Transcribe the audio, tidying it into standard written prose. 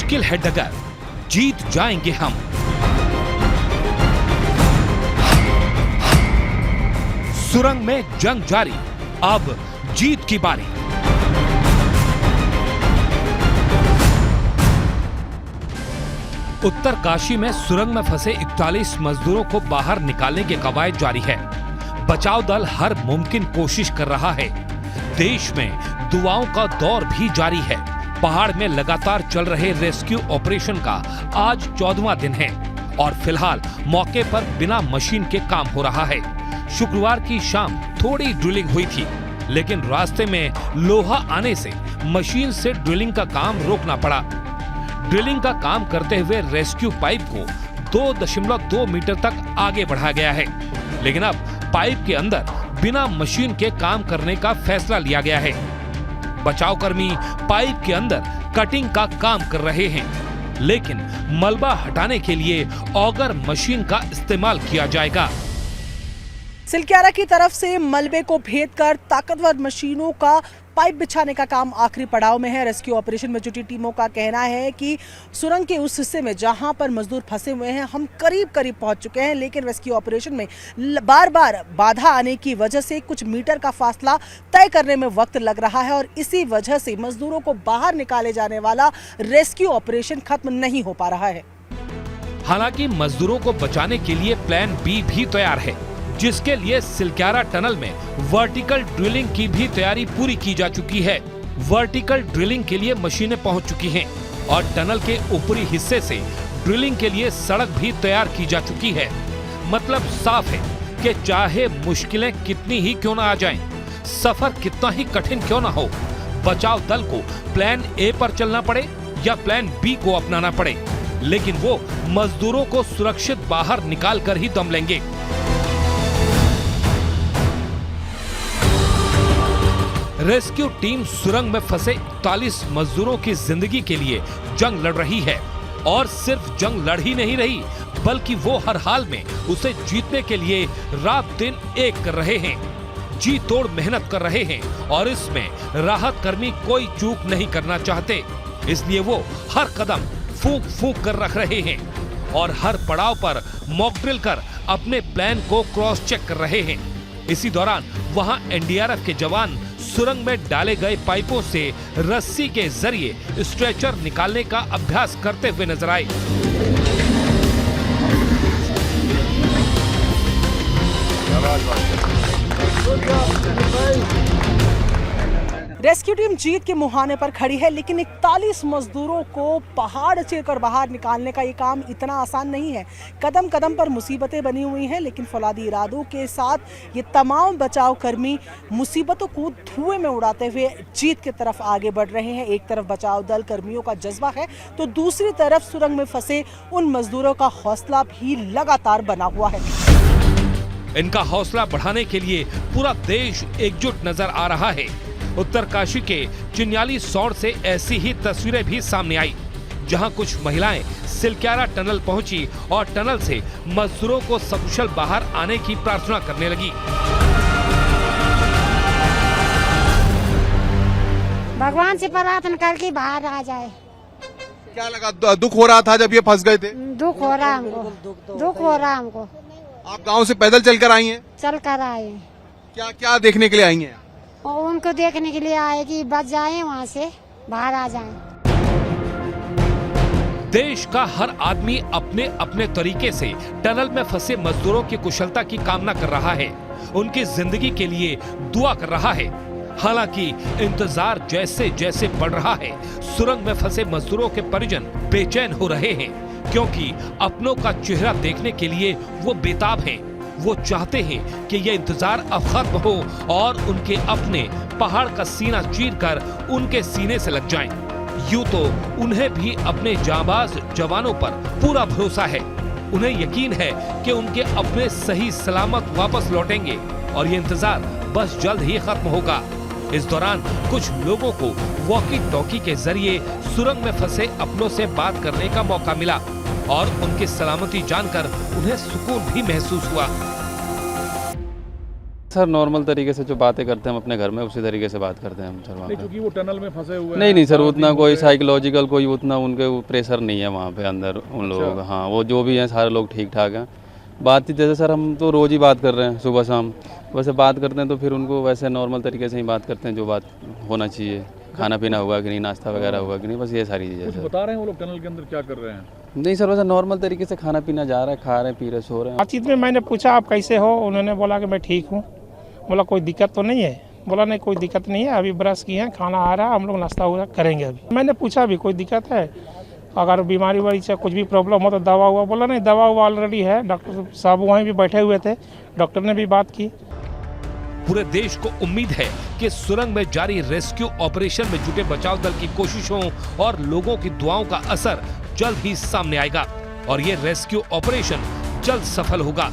मुश्किल है डगर, जीत जाएंगे हम। सुरंग में जंग जारी, अब जीत की बारी। उत्तरकाशी में सुरंग में फंसे 41 मजदूरों को बाहर निकालने की कवायद जारी है। बचाव दल हर मुमकिन कोशिश कर रहा है। देश में दुआओं का दौर भी जारी है। पहाड़ में लगातार चल रहे रेस्क्यू ऑपरेशन का आज 14वां दिन है और फिलहाल मौके पर बिना मशीन के काम हो रहा है। शुक्रवार की शाम थोड़ी ड्रिलिंग हुई थी, लेकिन रास्ते में लोहा आने से मशीन से ड्रिलिंग का काम रोकना पड़ा। ड्रिलिंग का काम करते हुए रेस्क्यू पाइप को 2.2 मीटर तक आगे बढ़ाया गया है, लेकिन अब पाइप के अंदर बिना मशीन के काम करने का फैसला लिया गया है। बचाव कर्मी पाइप के अंदर कटिंग का काम कर रहे हैं, लेकिन मलबा हटाने के लिए ऑगर मशीन का इस्तेमाल किया जाएगा। सिलक्यारा की तरफ से मलबे को भेदकर ताकतवर मशीनों का पाइप बिछाने का काम आखिरी पड़ाव में है। रेस्क्यू ऑपरेशन में जुटी टीमों का कहना है कि सुरंग के उस हिस्से में जहां पर मजदूर फंसे हुए हैं हम करीब पहुंच चुके हैं, लेकिन रेस्क्यू ऑपरेशन में बार बार बाधा आने की वजह से कुछ मीटर का फासला तय करने में वक्त लग रहा है और इसी वजह से मजदूरों को बाहर निकाले जाने वाला रेस्क्यू ऑपरेशन खत्म नहीं हो पा रहा है। हालांकि मजदूरों को बचाने के लिए प्लान बी भी तैयार है, जिसके लिए सिलक्यारा टनल में वर्टिकल ड्रिलिंग की भी तैयारी पूरी की जा चुकी है। वर्टिकल ड्रिलिंग के लिए मशीनें पहुंच चुकी हैं और टनल के ऊपरी हिस्से से ड्रिलिंग के लिए सड़क भी तैयार की जा चुकी है। मतलब साफ है कि चाहे मुश्किलें कितनी ही क्यों ना आ जाएं, सफर कितना ही कठिन क्यों ना हो, बचाव दल को प्लान ए पर चलना पड़े या प्लान बी को अपनाना पड़े, लेकिन वो मजदूरों को सुरक्षित बाहर निकाल कर ही दम लेंगे। रेस्क्यू टीम सुरंग में फंसे 41 मजदूरों की जिंदगी के लिए जंग लड़ रही है और सिर्फ जंग लड़ ही नहीं रही, बल्कि वो हर हाल में उसे जीतने के लिए रात दिन एक कर रहे हैं, जी तोड़ मेहनत कर रहे हैं और इसमें राहत कर्मी कोई चूक नहीं करना चाहते। इसलिए वो हर कदम फूंक फूंक कर रख रहे हैं और हर पड़ाव पर मॉक ड्रिल कर अपने प्लान को क्रॉस चेक कर रहे हैं। इसी दौरान वहां एनडीआरएफ के जवान सुरंग में डाले गए पाइपों से रस्सी के जरिए स्ट्रेचर निकालने का अभ्यास करते हुए नजर आए। रेस्क्यू टीम जीत के मुहाने पर खड़ी है, लेकिन 41 मजदूरों को पहाड़ चीरकर बाहर निकालने का ये काम इतना आसान नहीं है। कदम कदम पर मुसीबतें बनी हुई हैं, लेकिन फौलादी इरादों के साथ ये तमाम बचाव कर्मी मुसीबतों को धुएं में उड़ाते हुए जीत की तरफ आगे बढ़ रहे हैं। एक तरफ बचाव दल कर्मियों का जज्बा है, तो दूसरी तरफ सुरंग में फंसे उन मजदूरों का हौसला भी लगातार बना हुआ है। इनका हौसला बढ़ाने के लिए पूरा देश एकजुट नजर आ रहा है। उत्तरकाशी के चिन्याली सौड़ से ऐसी ही तस्वीरें भी सामने आई, जहां कुछ महिलाएं सिलक्यारा टनल पहुंची और टनल से मजदूरों को सकुशल बाहर आने की प्रार्थना करने लगी। भगवान से प्रार्थना करके बाहर आ जाए। क्या लगा, दुख हो रहा था जब ये फंस गए थे? दुख हो रहा हमको, दुख हो रहा हमको। आप गांव से पैदल चलकर आई हैं? चल कर आए। क्या क्या देखने के लिए आई हैं? और उनको देखने के लिए आए कि बच जाए, वहाँ से बाहर आ जाएं। देश का हर आदमी अपने अपने तरीके से टनल में फंसे मजदूरों की कुशलता की कामना कर रहा है, उनकी जिंदगी के लिए दुआ कर रहा है। हालांकि इंतजार जैसे जैसे बढ़ रहा है, सुरंग में फंसे मजदूरों के परिजन बेचैन हो रहे हैं, क्योंकि अपनों का चेहरा देखने के लिए वो बेताब हैं। वो चाहते हैं कि ये इंतजार अब खत्म हो और उनके अपने पहाड़ का सीना चीरकर उनके सीने से लग जाएं। यूं तो उन्हें भी अपने जांबाज जवानों पर पूरा भरोसा है। उन्हें यकीन है कि उनके अपने सही सलामत वापस लौटेंगे और ये इंतजार बस जल्द ही खत्म होगा। इस दौरान कुछ लोगों को वॉकी टॉकी के जरिए सुरंग में फंसे अपनों से बात करने का मौका मिला और उनकी सलामती जानकर उन्हें सुकून भी महसूस हुआ। सर नॉर्मल तरीके से जो बातें करते हैं हम अपने घर में उसी तरीके से बात करते हैं हम सर वहाँ पे। क्योंकि वो टनल में फंसे हुए नहीं नहीं सर, उतना कोई साइकोलॉजिकल कोई उतना उनके प्रेशर नहीं है वहाँ पे अंदर उन लोगों का। हाँ, वो जो भी हैं सारे लोग ठीक ठाक हैं। बातचीत जैसे सर हम तो रोज़ ही बात कर रहे हैं सुबह शाम, वैसे बात करते हैं तो फिर उनको वैसे नॉर्मल तरीके से ही बात करते हैं जो बात होना चाहिए। खाना पीना हुआ कि नहीं, नाश्ता वगैरह हुआ कि नहीं, बस ये सारी चीज़ें कुछ सर। बता रहे हैं वो लोग टनल के अंदर क्या कर रहे हैं? नहीं सर, वैसे नॉर्मल तरीके से खाना पीना जा रहा है, खा रहे हैं, पी रहे, सो रहे हैं। बातचीत में मैंने पूछा आप कैसे हो, उन्होंने बोला कि मैं ठीक हूँ। बोला कोई दिक्कत तो नहीं है? बोला नहीं कोई दिक्कत नहीं है, अभी ब्रश किए हैं, खाना आ रहा है, हम लोग नाश्ता वगैरह करेंगे अभी। मैंने पूछा भी कोई दिक्कत है, अगर बीमारी वारी से कुछ भी प्रॉब्लम हो तो दवा हुआ? बोला नहीं दवा हुआ ऑलरेडी है। डॉक्टर साहब वहीं भी बैठे हुए थे, डॉक्टर ने भी बात की। पूरे देश को उम्मीद है कि सुरंग में जारी रेस्क्यू ऑपरेशन में जुटे बचाव दल की कोशिशों और लोगों की दुआओं का असर जल्द ही सामने आएगा और ये रेस्क्यू ऑपरेशन जल्द सफल होगा।